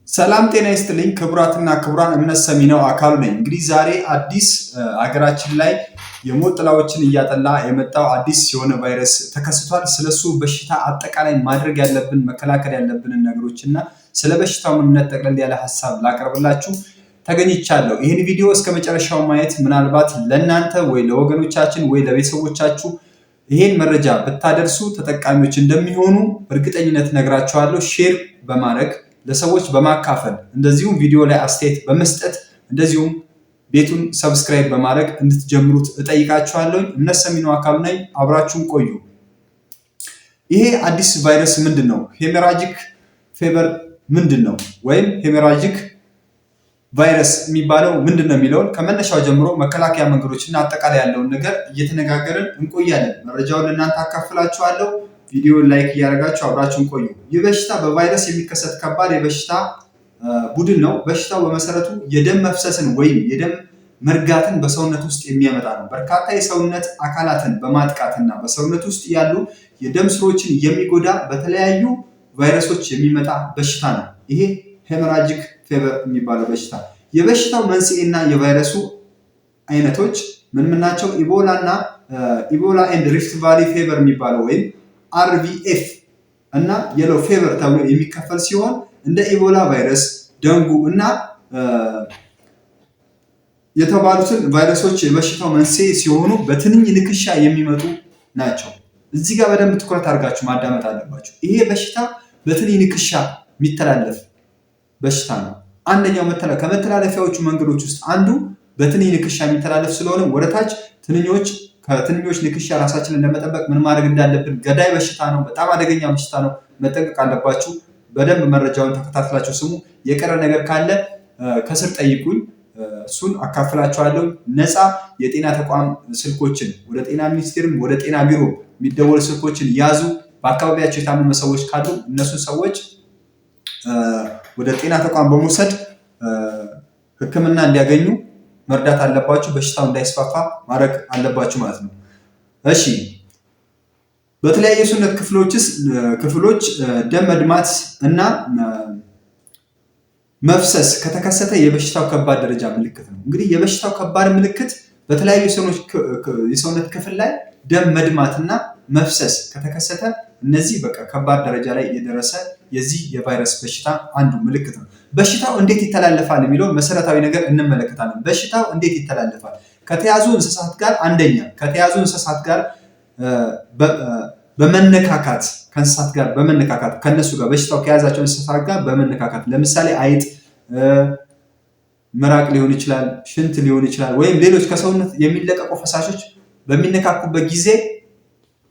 ሰላም ጤና ይስጥልኝ ክቡራትና ክቡራን እምነት ሰሚ ነው አካሉ ነኝ። እንግዲህ ዛሬ አዲስ ሀገራችን ላይ የሞት ጥላዎችን እያጠላ የመጣው አዲስ የሆነ ቫይረስ ተከስቷል። ስለሱ በሽታ አጠቃላይ ማድረግ ያለብን መከላከል ያለብን ነገሮችና ስለ በሽታው ምንነት ጠቅለል ያለ ሐሳብ ላቀርብላችሁ ተገኝቻለሁ። ይህን ቪዲዮ እስከ መጨረሻው ማየት ምናልባት ለእናንተ ወይ ለወገኖቻችን ወይ ለቤተሰቦቻችሁ ይሄን መረጃ ብታደርሱ ተጠቃሚዎች እንደሚሆኑ እርግጠኝነት ነግራችኋለሁ። ሼር በማድረግ ለሰዎች በማካፈል እንደዚሁም ቪዲዮ ላይ አስተያየት በመስጠት እንደዚሁም ቤቱን ሰብስክራይብ በማድረግ እንድትጀምሩት እጠይቃችኋለሁ። እምነት ሰሚ ነው አካሉ ነኝ። አብራችሁን ቆዩ። ይሄ አዲስ ቫይረስ ምንድነው? ሄሞራጂክ ፌቨር ምንድነው? ወይም ሄሞራጂክ ቫይረስ የሚባለው ምንድነው የሚለውን ከመነሻው ጀምሮ መከላከያ መንገዶችና አጠቃላይ ያለውን ነገር እየተነጋገርን እንቆያለን። መረጃውን ለእናንተ አካፍላችኋለሁ። ቪዲዮ ላይክ እያደረጋችሁ አብራችሁን ቆዩ። ይህ በሽታ በቫይረስ የሚከሰት ከባድ የበሽታ ቡድን ነው። በሽታው በመሰረቱ የደም መፍሰስን ወይም የደም መርጋትን በሰውነት ውስጥ የሚያመጣ ነው። በርካታ የሰውነት አካላትን በማጥቃትና በሰውነት ውስጥ ያሉ የደም ስሮችን የሚጎዳ በተለያዩ ቫይረሶች የሚመጣ በሽታ ነው። ይሄ ሄሞራጂክ ፌቨር የሚባለው በሽታ የበሽታው መንስኤና የቫይረሱ አይነቶች ምን ናቸው? ኢቦላ ኤንድ ሪፍት ቫሊ ፌቨር የሚባለው ወይም RVF እና የሎ ፌቨር ተብሎ የሚከፈል ሲሆን እንደ ኢቦላ ቫይረስ፣ ደንጉ እና የተባሉትን ቫይረሶች የበሽታው መንስኤ ሲሆኑ በትንኝ ንክሻ የሚመጡ ናቸው። እዚህ ጋር በደንብ ትኩረት አድርጋችሁ ማዳመጥ አለባችሁ። ይሄ በሽታ በትንኝ ንክሻ የሚተላለፍ በሽታ ነው። አንደኛው ከመተላለፊያዎቹ መንገዶች ውስጥ አንዱ በትንኝ ንክሻ የሚተላለፍ ስለሆነ ወደታች ከትንኞች ንክሻ ራሳችንን ለመጠበቅ ምን ማድረግ እንዳለብን፣ ገዳይ በሽታ ነው፣ በጣም አደገኛ በሽታ ነው፣ መጠንቀቅ አለባችሁ። በደንብ መረጃውን ተከታትላችሁ ስሙ። የቀረ ነገር ካለ ከስር ጠይቁኝ፣ እሱን አካፍላችኋለሁ። ነፃ የጤና ተቋም ስልኮችን ወደ ጤና ሚኒስቴርም ወደ ጤና ቢሮ የሚደወል ስልኮችን ያዙ። በአካባቢያቸው የታመመ ሰዎች ካሉ እነሱን ሰዎች ወደ ጤና ተቋም በመውሰድ ሕክምና እንዲያገኙ መርዳት አለባችሁ። በሽታው እንዳይስፋፋ ማድረግ አለባችሁ ማለት ነው። እሺ፣ በተለያዩ የሰውነት ክፍሎች ደም መድማት እና መፍሰስ ከተከሰተ የበሽታው ከባድ ደረጃ ምልክት ነው። እንግዲህ የበሽታው ከባድ ምልክት በተለያዩ የሰውነት ክፍል ላይ ደም መድማት እና መፍሰስ ከተከሰተ እነዚህ በቃ ከባድ ደረጃ ላይ የደረሰ የዚህ የቫይረስ በሽታ አንዱ ምልክት ነው። በሽታው እንዴት ይተላለፋል የሚለውን መሰረታዊ ነገር እንመለከታለን። በሽታው እንዴት ይተላለፋል? ከተያዙ እንስሳት ጋር በመነካካት ከነሱ ጋር በሽታው ከያዛቸው እንስሳት ጋር በመነካካት ለምሳሌ አይጥ፣ ምራቅ ሊሆን ይችላል፣ ሽንት ሊሆን ይችላል፣ ወይም ሌሎች ከሰውነት የሚለቀቁ ፈሳሾች በሚነካኩበት ጊዜ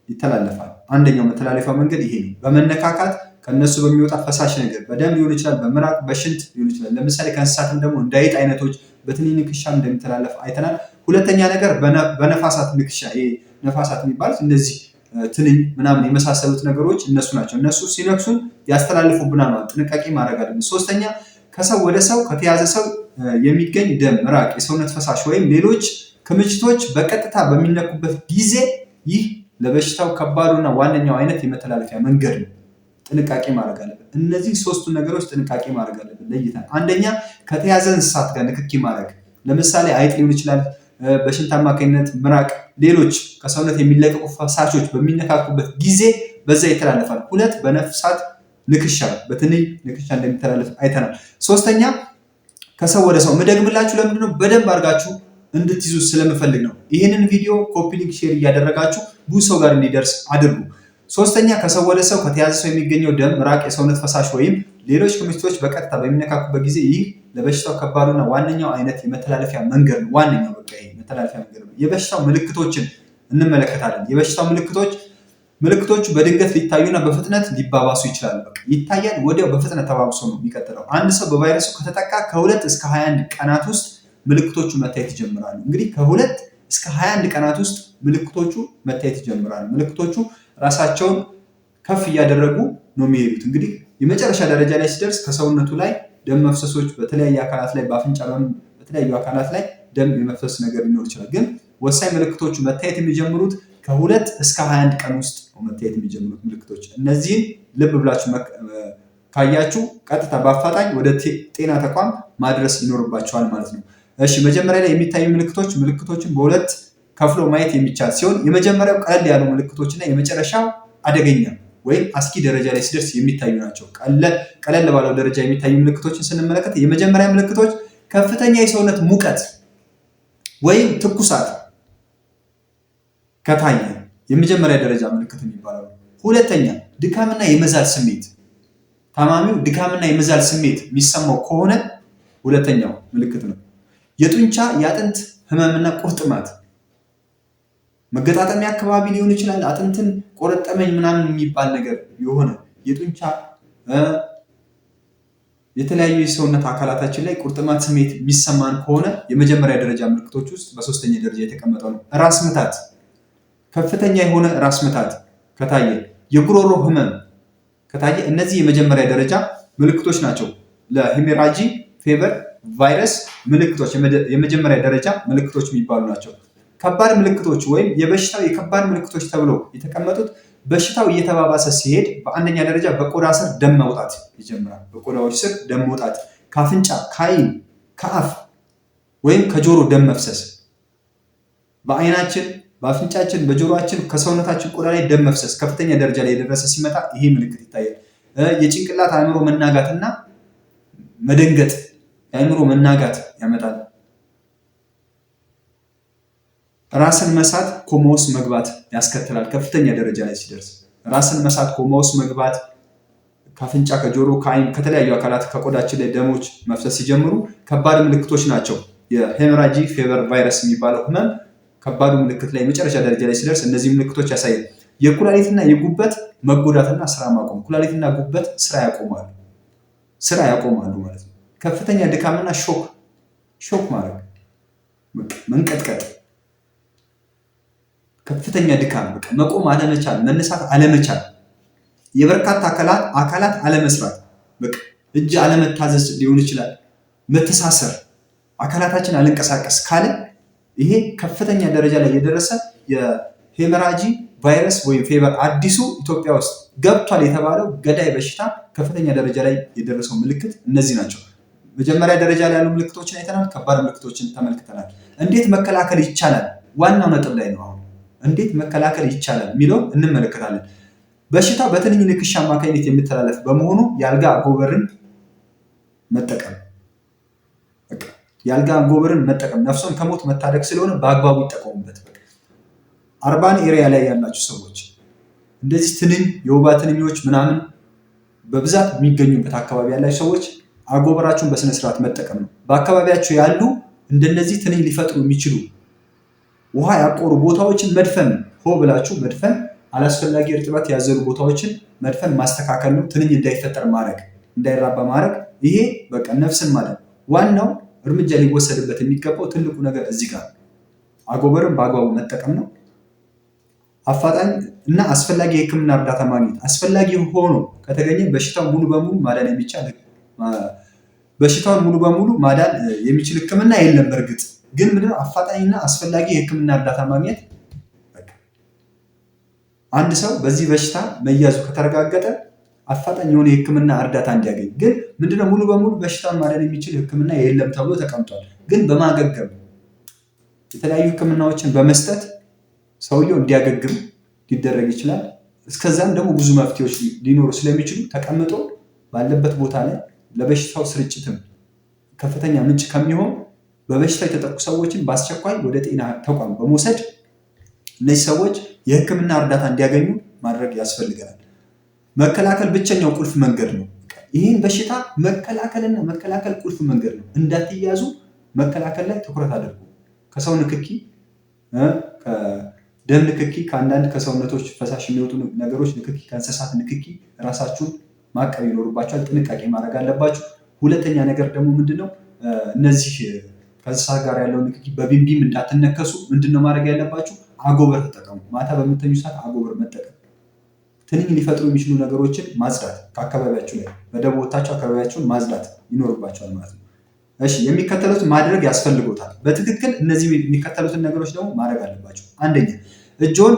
ይተላለፋል። አንደኛው መተላለፊያ መንገድ ይሄ ነው። በመነካካት ከነሱ በሚወጣ ፈሳሽ ነገር በደም ሊሆን ይችላል፣ በምራቅ በሽንት ሊሆን ይችላል። ለምሳሌ ከእንስሳትም ደግሞ እንደ አይጥ አይነቶች በትንኝ ንክሻም እንደሚተላለፍ አይተናል። ሁለተኛ ነገር በነፋሳት ንክሻ፣ ይሄ ነፋሳት የሚባሉት እነዚህ ትንኝ ምናምን የመሳሰሉት ነገሮች እነሱ ናቸው። እነሱ ሲነክሱን ያስተላልፉብናል ማለት ጥንቃቄ ማድረግ አለብን። ሶስተኛ ከሰው ወደ ሰው ከተያዘ ሰው የሚገኝ ደም፣ ምራቅ፣ የሰውነት ፈሳሽ ወይም ሌሎች ክምችቶች በቀጥታ በሚነኩበት ጊዜ ይህ ለበሽታው ከባዱና ዋነኛው አይነት የመተላለፊያ መንገድ ነው። ጥንቃቄ ማድረግ አለብን። እነዚህ ሶስቱ ነገሮች ጥንቃቄ ማድረግ አለብን ለይተን። አንደኛ ከተያዘ እንስሳት ጋር ንክኪ ማድረግ፣ ለምሳሌ አይጥ ሊሆን ይችላል፣ በሽንት አማካኝነት ምራቅ፣ ሌሎች ከሰውነት የሚለቀቁ ፈሳሾች በሚነካኩበት ጊዜ በዛ ይተላለፋል። ሁለት በነፍሳት ንክሻ፣ በትንኝ ንክሻ እንደሚተላለፍ አይተናል። ሶስተኛ ከሰው ወደ ሰው ምደግምላችሁ ለምንድነው? በደንብ አድርጋችሁ እንድትይዙ ስለምፈልግ ነው። ይህንን ቪዲዮ ኮፒ ሊንክ ሼር እያደረጋችሁ ብዙ ሰው ጋር እንዲደርስ አድርጉ። ሶስተኛ ከሰው ወደ ሰው ከተያዘ ሰው የሚገኘው ደም፣ ምራቅ፣ የሰውነት ፈሳሽ ወይም ሌሎች ክምችቶች በቀጥታ በሚነካኩበት ጊዜ ይህ ለበሽታው ከባዱና ዋነኛው አይነት የመተላለፊያ መንገድ ነው። ዋነኛው በቃ ይሄ መተላለፊያ መንገድ ነው። የበሽታው ምልክቶችን እንመለከታለን። የበሽታው ምልክቶቹ በድንገት ሊታዩና በፍጥነት ሊባባሱ ይችላሉ። በቃ ይታያል፣ ወዲያው በፍጥነት ተባብሶ ነው የሚቀጥለው። አንድ ሰው በቫይረሱ ከተጠቃ ከ2 እስከ 21 ቀናት ውስጥ ምልክቶቹ መታየት ይጀምራሉ። እንግዲህ ከ2 እስከ 21 ቀናት ውስጥ ምልክቶቹ መታየት ይጀምራሉ። ምልክቶቹ ራሳቸውን ከፍ እያደረጉ ነው የሚሄዱት። እንግዲህ የመጨረሻ ደረጃ ላይ ሲደርስ ከሰውነቱ ላይ ደም መፍሰሶች በተለያየ አካላት ላይ በአፍንጫ በተለያዩ አካላት ላይ ደም የመፍሰስ ነገር ሊኖር ይችላል። ግን ወሳኝ ምልክቶቹ መታየት የሚጀምሩት ከ2 እስከ 21 ቀን ውስጥ ነው መታየት የሚጀምሩት ምልክቶች። እነዚህን ልብ ብላችሁ ካያችሁ ቀጥታ በአፋጣኝ ወደ ጤና ተቋም ማድረስ ይኖርባቸዋል ማለት ነው። እሺ መጀመሪያ ላይ የሚታዩ ምልክቶችን በሁለት ከፍሎ ማየት የሚቻል ሲሆን የመጀመሪያው ቀለል ያሉ ምልክቶችና የመጨረሻው አደገኛ ወይም አስጊ ደረጃ ላይ ሲደርስ የሚታዩ ናቸው። ቀለል ባለው ደረጃ የሚታዩ ምልክቶችን ስንመለከት የመጀመሪያ ምልክቶች ከፍተኛ የሰውነት ሙቀት ወይም ትኩሳት ከታየ የመጀመሪያ ደረጃ ምልክት የሚባለው። ሁለተኛ ድካምና የመዛል ስሜት፣ ታማሚው ድካምና የመዛል ስሜት የሚሰማው ከሆነ ሁለተኛው ምልክት ነው። የጡንቻ የአጥንት ህመምና ቁርጥማት፣ መገጣጠሚያ አካባቢ ሊሆን ይችላል። አጥንትን ቆረጠመኝ ምናምን የሚባል ነገር የሆነ የጡንቻ የተለያዩ የሰውነት አካላታችን ላይ ቁርጥማት ስሜት የሚሰማን ከሆነ የመጀመሪያ ደረጃ ምልክቶች ውስጥ በሶስተኛ ደረጃ የተቀመጠው ነው። ራስ ምታት፣ ከፍተኛ የሆነ ራስ ምታት ከታየ፣ የጉሮሮ ህመም ከታየ እነዚህ የመጀመሪያ ደረጃ ምልክቶች ናቸው። ለሄሞራጂ ፌቨር ቫይረስ ምልክቶች የመጀመሪያ ደረጃ ምልክቶች የሚባሉ ናቸው። ከባድ ምልክቶች ወይም የበሽታው የከባድ ምልክቶች ተብለው የተቀመጡት በሽታው እየተባባሰ ሲሄድ በአንደኛ ደረጃ በቆዳ ስር ደም መውጣት ይጀምራል። በቆዳዎች ስር ደም መውጣት፣ ከአፍንጫ፣ ከዓይን፣ ከአፍ ወይም ከጆሮ ደም መፍሰስ፣ በዓይናችን፣ በአፍንጫችን፣ በጆሮአችን፣ ከሰውነታችን ቆዳ ላይ ደም መፍሰስ ከፍተኛ ደረጃ ላይ የደረሰ ሲመጣ ይሄ ምልክት ይታያል። የጭንቅላት አእምሮ መናጋትና መደንገጥ የአእምሮ መናጋት ያመጣል። ራስን መሳት፣ ኮማ ውስጥ መግባት ያስከትላል። ከፍተኛ ደረጃ ላይ ሲደርስ ራስን መሳት፣ ኮማ ውስጥ መግባት፣ ከአፍንጫ፣ ከጆሮ፣ ከዓይን፣ ከተለያዩ አካላት ከቆዳችን ላይ ደሞች መፍሰስ ሲጀምሩ ከባድ ምልክቶች ናቸው። የሄሞራጂክ ፌቨር ቫይረስ የሚባለው ህመም ከባዱ ምልክት ላይ መጨረሻ ደረጃ ላይ ሲደርስ እነዚህ ምልክቶች ያሳያል። የኩላሊትና የጉበት መጎዳትና ስራ ማቆም፣ ኩላሊትና ጉበት ስራ ያቆማሉ ማለት ነው። ከፍተኛ ድካምና ሾክ ማድረግ፣ መንቀጥቀጥ፣ ከፍተኛ ድካም፣ መቆም አለመቻል፣ መነሳት አለመቻል፣ የበርካታ አካላት አለመስራት፣ እጅ አለመታዘዝ ሊሆን ይችላል። መተሳሰር፣ አካላታችን አልንቀሳቀስ ካለ ይሄ ከፍተኛ ደረጃ ላይ የደረሰ የሄሞራጂ ቫይረስ ወይም ፌቨር አዲሱ ኢትዮጵያ ውስጥ ገብቷል የተባለው ገዳይ በሽታ ከፍተኛ ደረጃ ላይ የደረሰው ምልክት እነዚህ ናቸው። መጀመሪያ ደረጃ ላይ ያሉ ምልክቶችን አይተናል። ከባድ ምልክቶችን ተመልክተናል። እንዴት መከላከል ይቻላል? ዋናው ነጥብ ላይ ነው። አሁን እንዴት መከላከል ይቻላል የሚለውን እንመለከታለን። በሽታው በትንኝ ንክሻ አማካኝነት የሚተላለፍ በመሆኑ የአልጋ አጎበርን መጠቀም ነፍሶን ከሞት መታደግ ስለሆነ በአግባቡ ይጠቀሙበት። አርባን ኤሪያ ላይ ያላችሁ ሰዎች እንደዚህ ትንኝ፣ የወባ ትንኞች ምናምን በብዛት የሚገኙበት አካባቢ ያላችሁ ሰዎች አጎበራችሁን በስነስርዓት መጠቀም ነው። በአካባቢያችሁ ያሉ እንደነዚህ ትንኝ ሊፈጥሩ የሚችሉ ውሃ ያቆሩ ቦታዎችን መድፈን፣ ብላችሁ መድፈን፣ አላስፈላጊ እርጥበት ያዘሉ ቦታዎችን መድፈን ማስተካከል ነው። ትንኝ እንዳይፈጠር ማድረግ፣ እንዳይራባ ማድረግ። ይሄ በቃ ነፍስን ማለት ዋናው እርምጃ ሊወሰድበት የሚገባው ትልቁ ነገር እዚህ ጋር አጎበርን በአግባቡ መጠቀም ነው። አፋጣኝ እና አስፈላጊ የሕክምና እርዳታ ማግኘት። አስፈላጊ ሆኖ ከተገኘ በሽታውን ሙሉ በሙሉ ማዳን የሚችል ሕክምና የለም። በእርግጥ ግን ምንድነው አፋጣኝና አስፈላጊ የሕክምና እርዳታ ማግኘት። አንድ ሰው በዚህ በሽታ መያዙ ከተረጋገጠ አፋጣኝ የሆነ የሕክምና እርዳታ እንዲያገኝ። ግን ምንድነው ሙሉ በሙሉ በሽታውን ማዳን የሚችል ሕክምና የለም ተብሎ ተቀምጧል። ግን በማገገም የተለያዩ ሕክምናዎችን በመስጠት ሰውየው እንዲያገግም ሊደረግ ይችላል። እስከዛም ደግሞ ብዙ መፍትሄዎች ሊኖሩ ስለሚችሉ ተቀምጦ ባለበት ቦታ ላይ ለበሽታው ስርጭትም ከፍተኛ ምንጭ ከሚሆን በበሽታው የተጠቁ ሰዎችን በአስቸኳይ ወደ ጤና ተቋም በመውሰድ እነዚህ ሰዎች የሕክምና እርዳታ እንዲያገኙ ማድረግ ያስፈልገናል። መከላከል ብቸኛው ቁልፍ መንገድ ነው። ይህን በሽታ መከላከል ቁልፍ መንገድ ነው። እንዳትያዙ መከላከል ላይ ትኩረት አድርጉ። ከሰው ንክኪ፣ ከደም ንክኪ፣ ከአንዳንድ ከሰውነቶች ፈሳሽ የሚወጡ ነገሮች ንክኪ፣ ከእንስሳት ንክኪ ራሳችሁን ማቀብ ይኖርባችኋል። ጥንቃቄ ማድረግ አለባችሁ። ሁለተኛ ነገር ደግሞ ምንድነው እነዚህ ከእንስሳት ጋር ያለው ንክኪ በቢንቢም እንዳትነከሱ ምንድነው ማድረግ ያለባችሁ? አጎበር ተጠቀሙ። ማታ በምተኙ ሰዓት አጎበር መጠቀም፣ ትንኝ ሊፈጥሩ የሚችሉ ነገሮችን ማጽዳት፣ ከአካባቢያችሁ ላይ በደቦ ወታችሁ አካባቢያችሁን ማጽዳት ይኖርባቸዋል ማለት ነው። እሺ የሚከተሉትን ማድረግ ያስፈልጎታል። በትክክል እነዚህ የሚከተሉትን ነገሮች ደግሞ ማድረግ አለባቸው። አንደኛ እጆን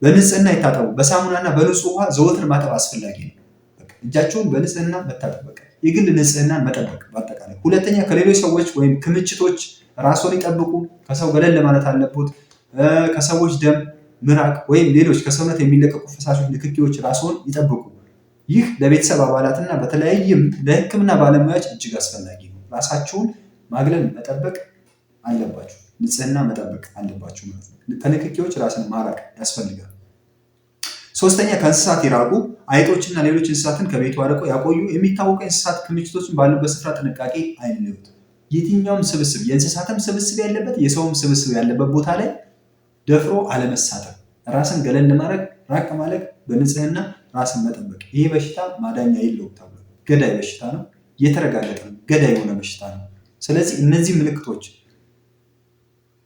በንጽህና ይታጠቡ። በሳሙናና በንጹህ ውሃ ዘወትር ማጠብ አስፈላጊ ነው። እጃቸውን በንጽህና መታጠብ፣ የግል ንጽህናን መጠበቅ በአጠቃላይ። ሁለተኛ ከሌሎች ሰዎች ወይም ክምችቶች ራስዎን ይጠብቁ። ከሰው ገለል ማለት አለቦት። ከሰዎች ደም፣ ምራቅ ወይም ሌሎች ከሰውነት የሚለቀቁ ፈሳሾች ንክኪዎች ራስዎን ይጠብቁ። ይህ ለቤተሰብ አባላትና በተለያየም ለሕክምና ባለሙያዎች እጅግ አስፈላጊ ነው። ራሳችሁን ማግለል መጠበቅ አለባችሁ፣ ንጽህና መጠበቅ አለባችሁ ማለት ነው። ከንክኪዎች ራስን ማራቅ ያስፈልጋል። ሶስተኛ ከእንስሳት ይራቁ። አይጦችና ሌሎች እንስሳትን ከቤቱ አርቀው ያቆዩ። የሚታወቁ የእንስሳት ክምችቶችን ባሉበት ስፍራ ጥንቃቄ አይለዩት። የትኛውም ስብስብ የእንስሳትም ስብስብ ያለበት የሰውም ስብስብ ያለበት ቦታ ላይ ደፍሮ አለመሳተፍ፣ ራስን ገለል ማድረግ፣ ራቅ ማለት፣ በንጽህና ራስን መጠበቅ። ይህ በሽታ ማዳኛ የለውም ተብሎ ገዳይ በሽታ ነው፣ የተረጋገጠ ነው፣ ገዳይ የሆነ በሽታ ነው። ስለዚህ እነዚህ ምልክቶች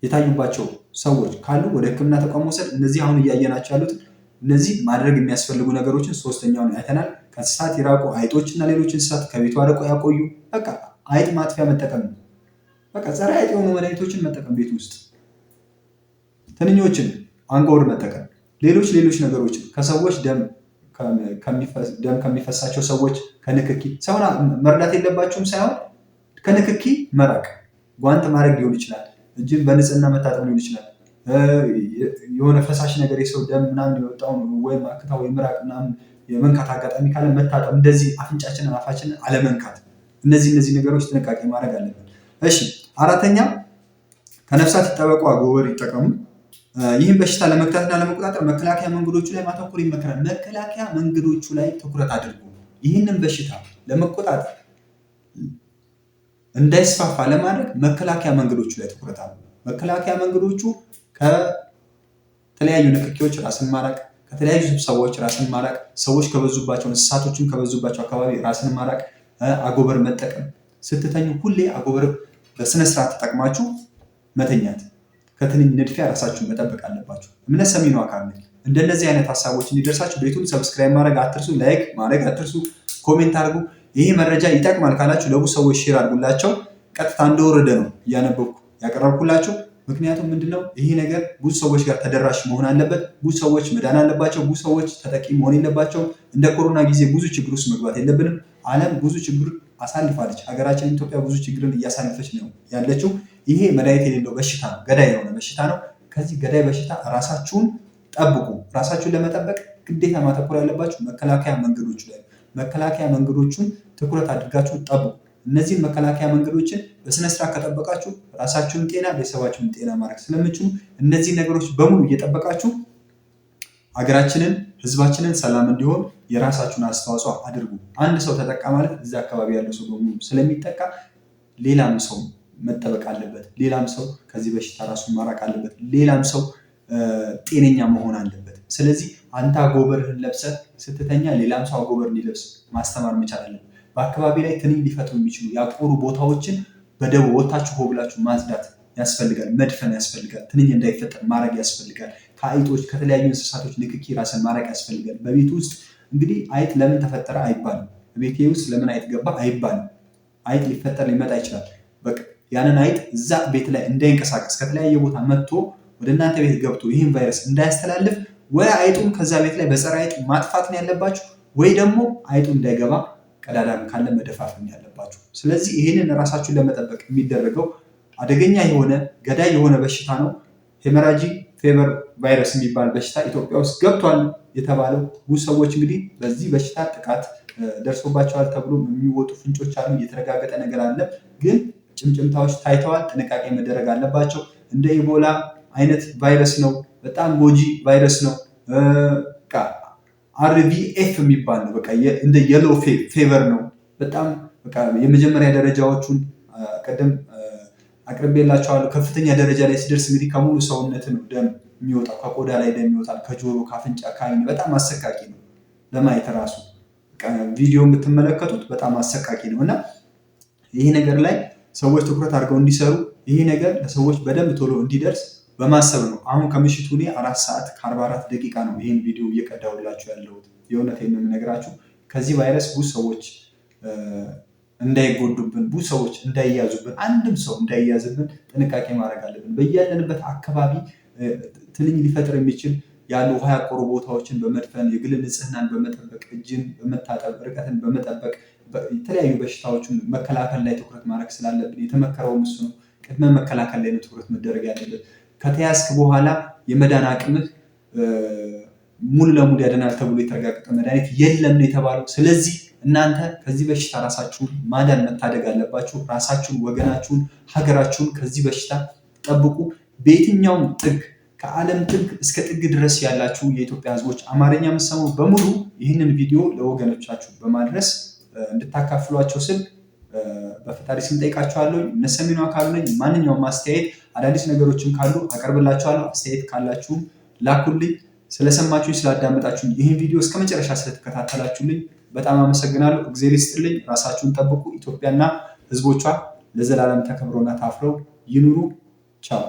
የታዩባቸው ሰዎች ካሉ ወደ ሕክምና ተቋም መውሰድ። እነዚህ አሁን እያየናቸው ያሉት እነዚህ ማድረግ የሚያስፈልጉ ነገሮችን ሶስተኛውን አይተናል። ከእንስሳት ይራቁ። አይጦችና ሌሎች እንስሳት ከቤቱ አርቀው ያቆዩ። በቃ አይጥ ማጥፊያ መጠቀም ነው። በቃ ጸረ አይጥ የሆኑ መድኃኒቶችን መጠቀም ቤት ውስጥ፣ ትንኞችን አንጎበር መጠቀም፣ ሌሎች ነገሮችን ከሰዎች ደም ከሚፈሳቸው ሰዎች ከንክኪ ሰውን መርዳት የለባቸውም ሳይሆን ከንክኪ መራቅ፣ ጓንት ማድረግ ሊሆን ይችላል፣ እጅን በንጽህና መታጠብ ሊሆን ይችላል። የሆነ ፈሳሽ ነገር የሰው ደም ምናምን የወጣውን ወይም አክታ ወይ ምራቅ ምናምን የመንካት አጋጣሚ ካለ መታጠብ፣ እንደዚህ አፍንጫችንን አፋችንን አለመንካት። እነዚህ ነገሮች ጥንቃቄ ማድረግ አለብን። እሺ አራተኛ ከነፍሳት ይጠበቁ፣ አጎበር ይጠቀሙ። ይህን በሽታ ለመግታትና ለመቆጣጠር መከላከያ መንገዶቹ ላይ ማተኮር ይመከራል። መከላከያ መንገዶቹ ላይ ትኩረት አድርጉ። ይህንን በሽታ ለመቆጣጠር እንዳይስፋፋ ለማድረግ መከላከያ መንገዶቹ ላይ ትኩረት አድርጉ። መከላከያ መንገዶቹ ከተለያዩ ንክኪዎች ራስን ማራቅ፣ ከተለያዩ ስብሰባዎች ራስን ማራቅ፣ ሰዎች ከበዙባቸው እንስሳቶችን ከበዙባቸው አካባቢ ራስን ማራቅ፣ አጎበር መጠቀም። ስትተኙ ሁሌ አጎበር በስነስርዓት ተጠቅማችሁ መተኛት። ከትንኝ ንድፊያ ራሳችሁን መጠበቅ አለባችሁ። እምነት ሰሚ ነው አካል ነኝ። እንደነዚህ አይነት ሀሳቦች እንዲደርሳችሁ ቤቱን ሰብስክራይብ ማድረግ አትርሱ፣ ላይክ ማድረግ አትርሱ፣ ኮሜንት አድርጉ። ይሄ መረጃ ይጠቅማል ካላችሁ ለብዙ ሰዎች ሼር አድርጉላቸው። ቀጥታ እንደወረደ ነው እያነበብኩ ያቀረብኩላችሁ። ምክንያቱም ምንድነው ይሄ ነገር ብዙ ሰዎች ጋር ተደራሽ መሆን አለበት። ብዙ ሰዎች መዳን አለባቸው። ብዙ ሰዎች ተጠቂ መሆን የለባቸው። እንደ ኮሮና ጊዜ ብዙ ችግር ውስጥ መግባት የለብንም። ዓለም ብዙ ችግር አሳልፋለች። ሀገራችን ኢትዮጵያ ብዙ ችግርን እያሳለፈች ነው ያለችው። ይሄ መድኃኒት የሌለው በሽታ ነው፣ ገዳይ የሆነ በሽታ ነው። ከዚህ ገዳይ በሽታ ራሳችሁን ጠብቁ። ራሳችሁን ለመጠበቅ ግዴታ ማተኮር ያለባችሁ መከላከያ መንገዶቹ ላይ። መከላከያ መንገዶቹን ትኩረት አድርጋችሁ ጠብቁ። እነዚህን መከላከያ መንገዶችን በስነስርዓት ከጠበቃችሁ ራሳችሁን ጤና፣ ቤተሰባችሁን ጤና ማድረግ ስለምችሉ እነዚህ ነገሮች በሙሉ እየጠበቃችሁ ሀገራችንን፣ ህዝባችንን ሰላም እንዲሆን የራሳችሁን አስተዋጽኦ አድርጉ። አንድ ሰው ተጠቃ ማለት እዛ አካባቢ ያለው ሰው በሙሉ ስለሚጠቃ ሌላም ሰው መጠበቅ አለበት። ሌላም ሰው ከዚህ በሽታ ራሱን ማራቅ አለበት። ሌላም ሰው ጤነኛ መሆን አለበት። ስለዚህ አንተ አጎበርህን ለብሰህ ስትተኛ ሌላም ሰው አጎበር እንዲለብስ ማስተማር መቻል አለበት። በአካባቢ ላይ ትንኝ ሊፈጥሩ የሚችሉ ያቆሩ ቦታዎችን በደቦ ወታችሁ ሆብላችሁ ማጽዳት ያስፈልጋል። መድፈን ያስፈልጋል። ትንኝ እንዳይፈጠር ማድረግ ያስፈልጋል። ከአይጦች ከተለያዩ እንስሳቶች ንክኪ ራስን ማራቅ ያስፈልጋል። በቤት ውስጥ እንግዲህ አይጥ ለምን ተፈጠረ አይባልም። ቤቴ ውስጥ ለምን አይጥ ገባ አይባልም። አይጥ ሊፈጠር ሊመጣ ይችላል። በቃ ያንን አይጥ እዛ ቤት ላይ እንዳይንቀሳቀስ ከተለያየ ቦታ መጥቶ ወደ እናንተ ቤት ገብቶ ይህን ቫይረስ እንዳያስተላልፍ ወይ አይጡን ከዛ ቤት ላይ በፀረ አይጥ ማጥፋት ነው ያለባችሁ፣ ወይ ደግሞ አይጡ እንዳይገባ ቀዳዳም ካለ መደፋፍን ያለባችሁ። ስለዚህ ይህንን ራሳችሁን ለመጠበቅ የሚደረገው አደገኛ የሆነ ገዳይ የሆነ በሽታ ነው። ሄሞራጂክ ፌቨር ቫይረስ የሚባል በሽታ ኢትዮጵያ ውስጥ ገብቷል የተባለው ብዙ ሰዎች እንግዲህ በዚህ በሽታ ጥቃት ደርሶባቸዋል ተብሎ የሚወጡ ፍንጮች አሉ። የተረጋገጠ ነገር አለ፣ ግን ጭምጭምታዎች ታይተዋል። ጥንቃቄ መደረግ አለባቸው። እንደ ኢቦላ አይነት ቫይረስ ነው። በጣም ጎጂ ቫይረስ ነው። RVF የሚባል ነው። በቃ እንደ የሎ ፌቨር ነው። በጣም በቃ የመጀመሪያ ደረጃዎቹን ቀደም አቅርቤላቸዋለሁ። ከፍተኛ ደረጃ ላይ ሲደርስ እንግዲህ ከሙሉ ሰውነት ነው ደም የሚወጣው። ከቆዳ ላይ ደም ይወጣል፣ ከጆሮ፣ ከአፍንጫ፣ ከዓይን። በጣም አሰቃቂ ነው ለማየት ራሱ። ቪዲዮ የምትመለከቱት በጣም አሰቃቂ ነው እና ይህ ነገር ላይ ሰዎች ትኩረት አድርገው እንዲሰሩ፣ ይህ ነገር ለሰዎች በደንብ ቶሎ እንዲደርስ በማሰብ ነው። አሁን ከምሽቱ እኔ 4 ሰዓት ከ44 ደቂቃ ነው ይህን ቪዲዮ እየቀዳሁላችሁ ያለሁት። የእውነቴን ነው የምነግራችሁ። ከዚህ ቫይረስ ብዙ ሰዎች እንዳይጎዱብን፣ ብዙ ሰዎች እንዳይያዙብን፣ አንድም ሰው እንዳይያዝብን ጥንቃቄ ማድረግ አለብን። በያለንበት አካባቢ ትንኝ ሊፈጥር የሚችል ያሉ ውሃ ያቆሩ ቦታዎችን በመድፈን የግል ንጽህናን በመጠበቅ እጅን በመታጠብ ርቀትን በመጠበቅ የተለያዩ በሽታዎችን መከላከል ላይ ትኩረት ማድረግ ስላለብን የተመከረውም እሱ ነው። ቅድመ መከላከል ላይ ነው ትኩረት መደረግ ያለበት። ከተያዝክ በኋላ የመዳን አቅምህ ሙሉ ለሙሉ ያድናል ተብሎ የተረጋገጠ መድኃኒት የለም ነው የተባለው። ስለዚህ እናንተ ከዚህ በሽታ ራሳችሁን ማዳን መታደግ አለባችሁ። ራሳችሁን፣ ወገናችሁን፣ ሀገራችሁን ከዚህ በሽታ ጠብቁ። በየትኛውም ጥግ ከዓለም ጥግ እስከ ጥግ ድረስ ያላችሁ የኢትዮጵያ ሕዝቦች አማርኛ የምትሰሙ በሙሉ ይህንን ቪዲዮ ለወገኖቻችሁ በማድረስ እንድታካፍሏቸው ስል በፈጣሪ ስም ጠይቃችኋለሁ። እነሰሚኑ አካሉ ነኝ። ማንኛውም አስተያየት አዳዲስ ነገሮችን ካሉ አቀርብላችኋለሁ። አስተያየት ካላችሁም ላኩልኝ። ስለሰማችሁኝ ስላዳመጣችሁኝ ይህን ቪዲዮ እስከ መጨረሻ ስለተከታተላችሁልኝ በጣም አመሰግናለሁ። እግዚአብሔር ይስጥልኝ። ራሳችሁን ጠብቁ። ኢትዮጵያና ሕዝቦቿ ለዘላለም ተከብረውና ታፍረው ይኑሩ። ቻው